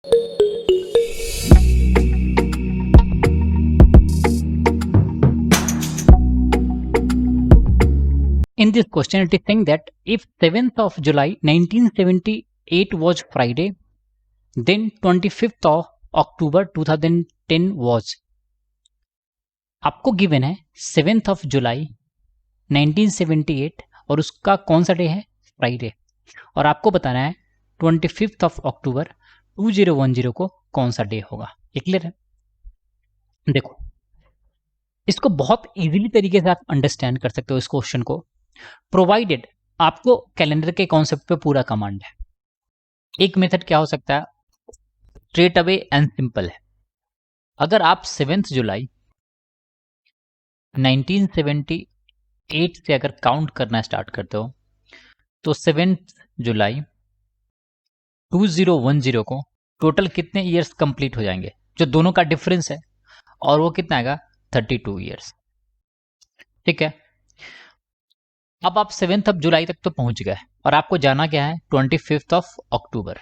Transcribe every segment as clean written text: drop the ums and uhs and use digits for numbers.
In this question, it is saying that if 7th of July 1978 was Friday, then 25th of October 2010 was. आपको given है 7th of July 1978 और उसका कौन सा day है? Friday. और आपको बताना है 25th of October 2010 को कौन सा डे होगा। ये क्लियर है? देखो, इसको बहुत इजीली तरीके से आप अंडरस्टैंड कर सकते हो इस क्वेश्चन को, प्रोवाइडेड आपको कैलेंडर के कॉन्सेप्ट पे पूरा कमांड है। एक मेथड क्या हो सकता है, स्ट्रेट अवे एंड सिंपल है। अगर आप 7 जुलाई 1978 से अगर काउंट करना स्टार्ट करते हो तो 7 जुलाई 2010 को टोटल कितने ईयर्स कंप्लीट हो जाएंगे, जो दोनों का डिफरेंस है, और वो कितना आएगा 32 ईयर्स। ठीक है, अब आप 7 जुलाई तक तो पहुंच गए और आपको जाना क्या है 25th ऑफ अक्टूबर।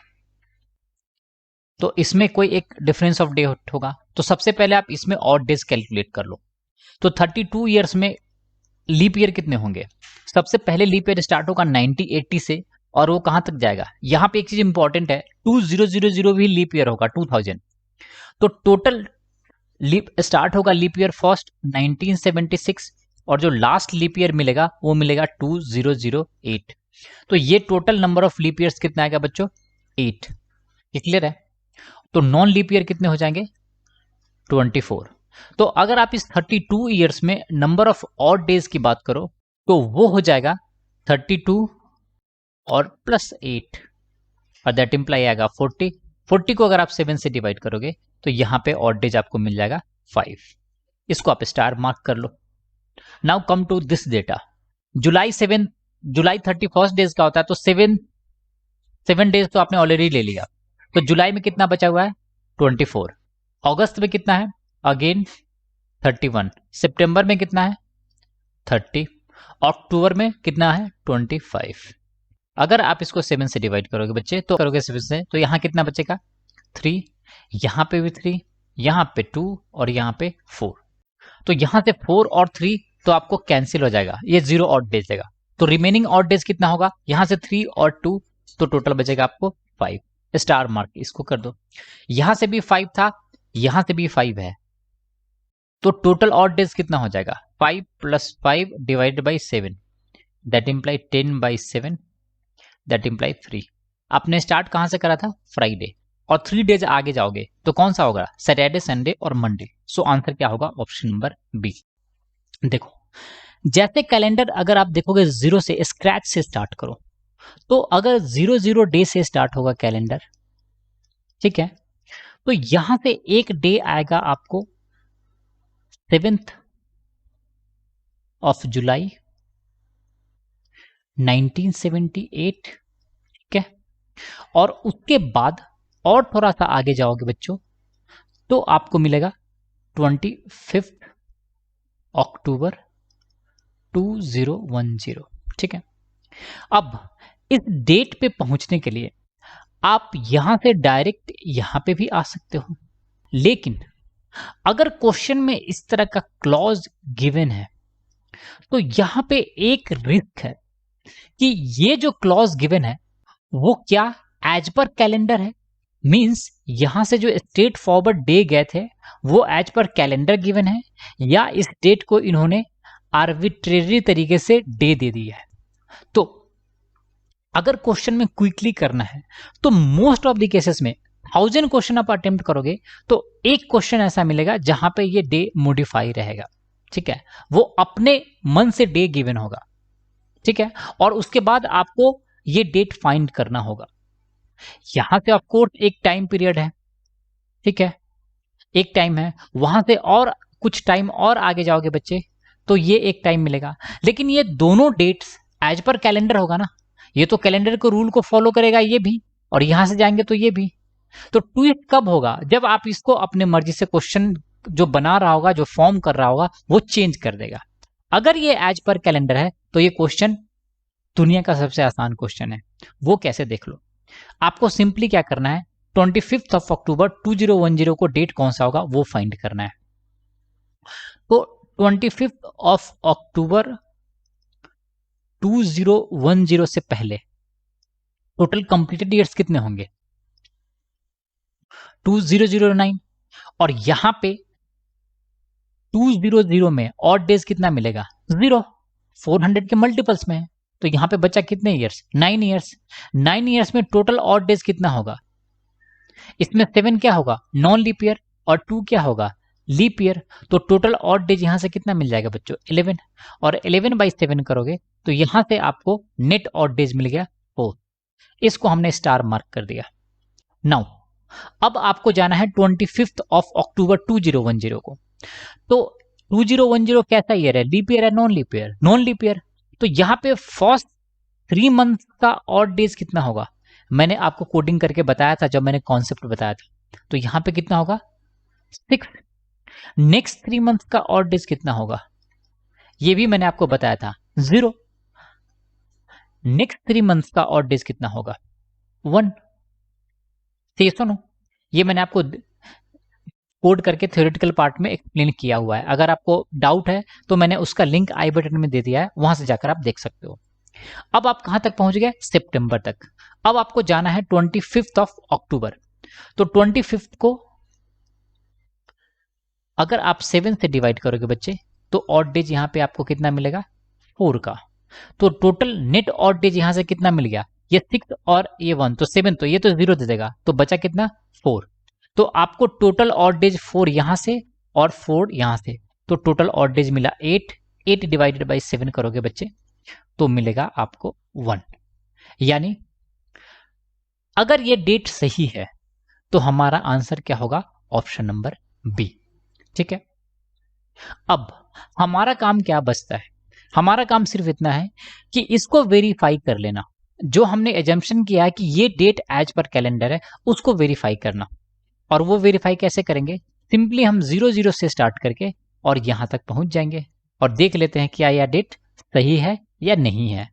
तो इसमें कोई एक डिफरेंस ऑफ डे होगा, तो सबसे पहले आप इसमें ऑड डेज कैलकुलेट कर लो। तो 32 ईयर्स में लीप ईयर कितने होंगे? सबसे पहले लीप ईयर स्टार्ट होगा 1980 से और वो कहां तक जाएगा? यहां पे एक चीज इंपॉर्टेंट है, 2000 भी लीप ईयर होगा 2000। तो टोटल लीप स्टार्ट होगा लीप ईयर फर्स्ट 1976 और जो लास्ट लीप ईयर मिलेगा वो मिलेगा 2008। तो ये total number of leap years कितना आएगा बच्चों? 8। ये क्लियर है? तो नॉन लीप ईयर कितने हो जाएंगे? 24। तो अगर आप इस 32 ईयर्स में नंबर ऑफ ऑड डेज की बात करो तो वो हो जाएगा 32 और प्लस 8 और दैट इंप्लाई आएगा 40। 40 को अगर आप 7 से डिवाइड करोगे तो यहां पे ऑड डेज आपको मिल जाएगा 5। इसको आप स्टार मार्क कर लो। Now come to this data. जुलाई 31 डेज का होता है, तो 7 डेज तो आपने ऑलरेडी ले लिया। तो जुलाई में कितना बचा हुआ है? 24। अगस्त में कितना है? अगेन 31। सितंबर में कितना है? 30। अक्टूबर में कितना है? 25। अगर आप इसको 7 से डिवाइड करोगे बच्चे, तो करोगे 7 से, तो यहां कितना बचेगा? 3। यहां पे भी 3, यहां पे 2 और यहां पे 4। तो यहां से 4 और 3 तो आपको कैंसिल हो जाएगा, ये 0 ऑड डेज देगा। तो रिमेनिंग ऑड डेज कितना होगा? यहां से 3 और 2 तो टोटल बचेगा आपको 5। स्टार मार्क इसको कर दो। यहां से भी 5 था, यहां से भी 5 है, तो टोटल ऑड डेज कितना हो जाएगा? 5 + 5 divided by 7, that imply 10/7, that imply 3। आपने स्टार्ट कहां से करा था? फ्राइडे। और 3 डेज आगे जाओगे तो कौन सा होगा? सैटरडे, संडे और मंडे। सो आंसर क्या होगा? Option number B. देखो, जैसे कैलेंडर अगर आप देखोगे 0 से, स्क्रैच से स्टार्ट करो, तो अगर 00 डे से स्टार्ट होगा कैलेंडर, ठीक है, तो यहां से एक डे आएगा आपको 7th ऑफ जुलाई 1978, ठीक है, और उसके बाद और थोड़ा सा आगे जाओगे बच्चों तो आपको मिलेगा 25 अक्टूबर 2010। ठीक है, अब इस डेट पे पहुंचने के लिए आप यहां से डायरेक्ट यहां पे भी आ सकते हो, लेकिन अगर क्वेश्चन में इस तरह का क्लॉज गिवन है तो यहां पे एक रिस्क है कि ये जो क्लॉज गिवन है वो क्या एज पर कैलेंडर है, मींस यहां से जो स्ट्रेट फॉरवर्ड डे गए थे वो एज पर कैलेंडर गिवन है, या इस डेट को इन्होंने आर्बिट्रेरी तरीके से डे दे दिया है। तो अगर क्वेश्चन में क्विकली करना है तो मोस्ट ऑफ द केसेस में 1000 क्वेश्चन आप अटेम्प्ट करोगे तो एक क्वेश्चन ऐसा मिलेगा जहां पे ये डे मॉडिफाई रहेगा, ठीक है, वो अपने मन से डे गिवन होगा, ठीक है, और उसके बाद आपको ये डेट फाइंड करना होगा। यहां से ऑफकोर्स एक टाइम पीरियड है, ठीक है, एक टाइम है, वहां से और कुछ टाइम और आगे जाओगे बच्चे तो ये एक टाइम मिलेगा, लेकिन ये दोनों डेट्स एज पर कैलेंडर होगा ना, ये तो कैलेंडर के रूल को फॉलो करेगा ये भी, और यहां से जाएंगे तो ये भी। तो ट्विस्ट कब होगा? जब आप इसको अपने मर्जी से क्वेश्चन जो बना रहा होगा, जो फॉर्म कर रहा होगा, वो चेंज कर देगा। अगर ये एज पर कैलेंडर है तो ये क्वेश्चन दुनिया का सबसे आसान क्वेश्चन है। वो कैसे? देख लो, आपको सिंपली क्या करना है, 25 ऑफ अक्टूबर 2010 को डेट कौन सा होगा वो फाइंड करना है। तो 25 ऑफ अक्टूबर 2010 से पहले टोटल कंप्लीटेड ईयर्स कितने होंगे? 2009। और यहां पे 200 में ऑड डेज कितना मिलेगा? 0। 400 के मल्टीपल्स में है, तो यहां पे बचा कितने ईयर्स? 9 ईयर्स। 9 ईयर्स में टोटल ऑड डेज कितना होगा? इसमें 7 क्या होगा? नॉन लीप ईयर, और 2 क्या होगा? Leap year. तो टोटल ऑड डेज यहां से कितना मिल जाएगा बच्चों? 11। और 11/7 करोगे तो यहां से आपको नेट ऑड डेज मिल गया 4। इसको हमने स्टार मार्क कर दिया। नाउ अब आपको जाना है 25 ऑफ अक्टूबर 2010 को। तो 2010 कैसा ईयर है? लीप ईयर है, non leap year? Non leap year. तो यहां पे फर्स्ट 3 मंथ का ऑड डेज कितना होगा? मैंने आपको कोडिंग करके बताया था जब मैंने कॉन्सेप्ट बताया था। तो यहां पे कितना होगा? 6। नेक्स्ट 3 मंथ का ऑड डेज कितना होगा? ये भी मैंने आपको बताया था, 0। नेक्स्ट 3 मंथ का ऑड डेज कितना होगा? 1। सही सुनो, ये मैंने आपको कोड करके थ्योरेटिकल पार्ट में एक्सप्लेन किया हुआ है। अगर आपको डाउट है तो मैंने उसका लिंक आई बटन में दे दिया है, वहां से जाकर आप देख सकते हो। अब आप कहां तक पहुंच गए? सितंबर तक। अब आपको जाना है 25 ऑफ अक्टूबर। तो 25 को अगर आप 7 से डिवाइड करोगे बच्चे तो ऑड डेज यहां पे आपको कितना मिलेगा? 4 का। तो टोटल नेट ऑड डेज यहां से कितना मिल गया? ये 6 और ये 1, तो 7, तो ये तो 0 दे देगा, तो बचा कितना? 4। तो आपको टोटल ऑड डेज 4 यहां से और 4 यहां से, तो टोटल ऑड डेज मिला 8। 8 डिवाइडेड बाई 7 करोगे बच्चे तो मिलेगा आपको 1। यानी अगर ये डेट सही है तो हमारा आंसर क्या होगा? Option number B. ठीक है। अब हमारा काम क्या बचता है? हमारा काम सिर्फ इतना है कि इसको वेरीफाई कर लेना। जो हमने एजम्पशन किया है कि ये डेट एज पर कैलेंडर है, उसको वेरीफाई करना। और वो वेरीफाई कैसे करेंगे? सिंपली हम 00 से स्टार्ट करके और यहां तक पहुंच जाएंगे और देख लेते हैं क्या यह डेट सही है या नहीं है।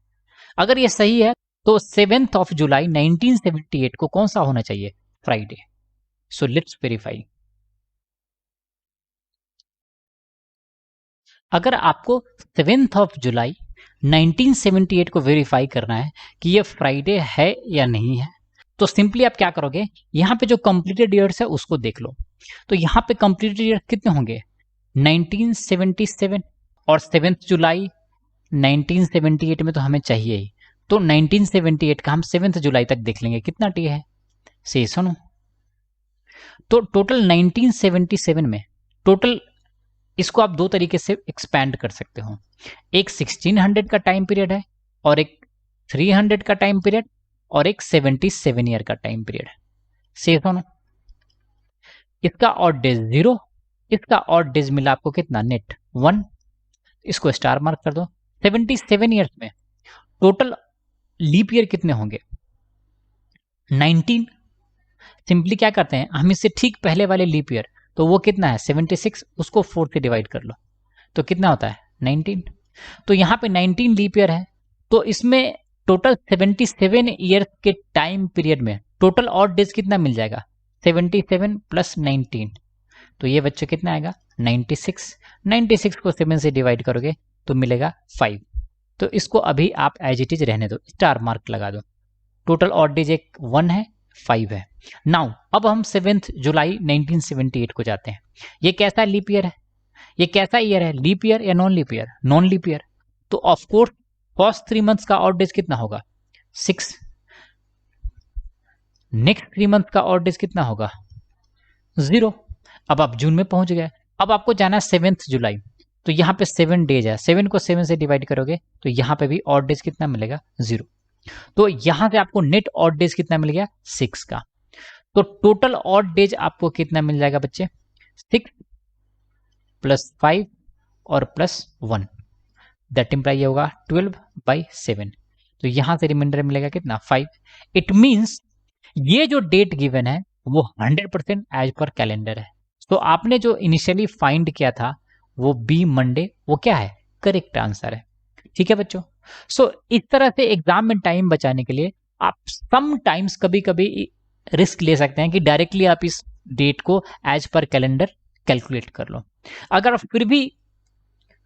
अगर ये सही है तो 7 ऑफ जुलाई 1978 को कौन सा होना चाहिए? फ्राइडे। So let's verify. अगर आपको 7 ऑफ जुलाई 1978 को वेरीफाई करना है कि ये फ्राइडे है या नहीं है, तो सिंपली आप क्या करोगे? यहां पे जो कंप्लीटेड ईयर्स है उसको देख लो। तो यहां पे कंप्लीटेड ईयर्स कितने होंगे? 1977। और 7 जुलाई 1978 में तो हमें चाहिए ही, तो 1978 का हम 7 जुलाई तक देख लेंगे कितना टी है। सही सुनो, तो टोटल 1977 में टोटल, इसको आप दो तरीके से एक्सपैंड कर सकते हो। एक 1600 का टाइम पीरियड है और एक 300 का टाइम पीरियड और एक 77 ईयर का टाइम पीरियड। सही सुनो, इसका ऑड डेज 0, इसका ऑड डेज मिला आपको कितना? नेट 1। इसको स्टार मार्क कर दो। 77 ईयर्स में टोटल लीप ईयर कितने होंगे? 19। सिंपली क्या करते हैं हम, इससे ठीक पहले वाले लीप ईयर, तो वो कितना है? 76, उसको 4 से डिवाइड कर लो तो कितना होता है? 19। तो यहां पे 19 लीप ईयर है, तो इसमें टोटल 77 ईयर के टाइम पीरियड में टोटल ऑड डेज कितना मिल जाएगा? 77 प्लस 19, तो ये बच्चे कितना आएगा? 96। 96 को 7 से डिवाइड करोगे तो मिलेगा 5। तो इसको अभी आप एज इट इज रहने दो, स्टार मार्क लगा दो। टोटल ऑड डेज एक 1 है, 5 है। नाउ अब हम 7 जुलाई 1978 को जाते हैं। ये कैसा लीप ईयर है? ये कैसा ईयर है? लीप ईयर या non leap year? Non leap year. तो ऑफ कोर्स फर्स्ट 3 मंथ्स का ऑड डेज कितना होगा? 6। नेक्स्ट 3 मंथ का ऑड डेज कितना होगा? 0। अब आप जून में पहुंच गए। अब आपको जाना है 7 जुलाई, तो यहां पे 7 डेज है, 7 को 7 से डिवाइड करोगे तो यहां पे भी ऑड डेज कितना मिलेगा? 0। तो यहां से आपको नेट ऑड डेज कितना मिल गया? 6 का। तो टोटल ऑड डेज आपको कितना मिल जाएगा बच्चे? 6 प्लस 5 और प्लस 1, दैट इंप्लाई होगा 12/7। तो यहां से रिमाइंडर मिलेगा कितना? 5। इट मींस ये जो डेट गिवन है वो 100% एज पर कैलेंडर है। तो आपने जो इनिशियली फाइंड किया था वो बी मंडे, वो क्या है? करेक्ट आंसर है। ठीक है बच्चों। सो इस तरह से एग्जाम में टाइम बचाने के लिए आप सम टाइम्स कभी कभी रिस्क ले सकते हैं कि डायरेक्टली आप इस डेट को एज पर कैलेंडर कैलकुलेट कर लो। अगर आप फिर भी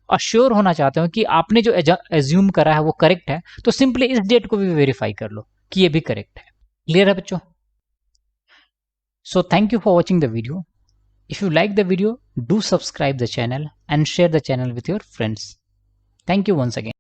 अश्योर होना चाहते हो कि आपने जो एज्यूम करा है वो करेक्ट है, तो सिंपली इस डेट को भी वेरीफाई कर लो कि ये भी करेक्ट है। क्लियर है बच्चों? So thank you for watching the video. If you like the video, do subscribe the channel and share the channel with your friends. Thank you once again.